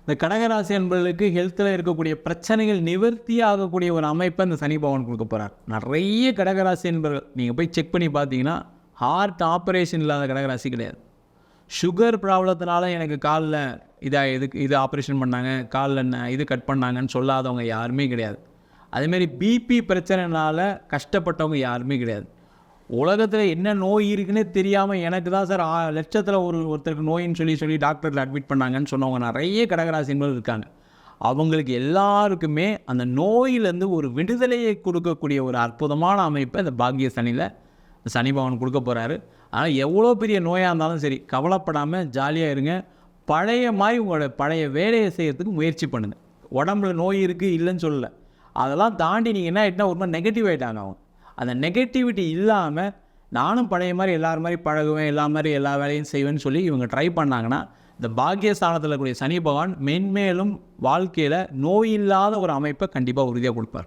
இந்த கடகராசி என்பவர்களுக்கு ஹெல்த்தில் இருக்கக்கூடிய பிரச்சனைகள் நிவர்த்தி ஆகக்கூடிய ஒரு அமைப்பை இந்த சனி பகவான் கொடுக்க போகிறார். நிறைய கடகராசி என்பவர்கள் நீங்கள் போய் செக் பண்ணி பார்த்தீங்கன்னா ஹார்ட் ஆப்ரேஷன் இல்லாத கடகராசி கிடையாது. சுகர் ப்ராப்ளத்தினால எனக்கு காலில் இது ஆப்ரேஷன் பண்ணாங்க, காலில் இது கட் பண்ணாங்கன்னு சொல்லாதவங்க யாருமே கிடையாது. அதேமாரி பிபி பிரச்சனைனால கஷ்டப்பட்டவங்க யாருமே கிடையாது. உலகத்தில் என்ன நோய் இருக்குன்னே தெரியாமல் எனக்கு தான் சார் லட்சத்தில் ஒருத்தருக்கு நோயின்னு சொல்லி டாக்டரில் அட்மிட் பண்ணாங்கன்னு சொன்னவங்க நிறைய கடகராசி என்பது இருக்காங்க. அவங்களுக்கு எல்லாருக்குமே அந்த நோயிலேருந்து ஒரு விடுதலையை கொடுக்கக்கூடிய ஒரு அற்புதமான அமைப்பை இந்த பாக்கிய சனியில் சனி பகவான் கொடுக்க போகிறாரு. ஆனால் எவ்வளோ பெரிய நோயாக இருந்தாலும் சரி கவலைப்படாமல் ஜாலியாக இருங்க. பழைய மாதிரி உங்களோட பழைய வேலையை செய்கிறதுக்கு முயற்சி பண்ணுங்கள். உடம்புல நோய் இருக்குது இல்லைன்னு சொல்லலை, அதெல்லாம் தாண்டி நீங்கள் என்ன ஆகிட்டா ஒரு மாதிரி நெகட்டிவ் ஆகிட்டாங்க. அவங்க அந்த நெகட்டிவிட்டி இல்லாமல் நானும் பழைய மாதிரி எல்லார் மாதிரி பழகுவேன், எல்லா வேலையும் செய்வேன்னு சொல்லி இவங்க ட்ரை பண்ணாங்கன்னா இந்த பாக்கியஸ்தானத்தில் இருக்கக்கூடிய சனி பகவான் மென்மேலும் வாழ்க்கையில் நோய் இல்லாத ஒரு அமைப்பை கண்டிப்பாக உறுதியாக கொடுப்பார்.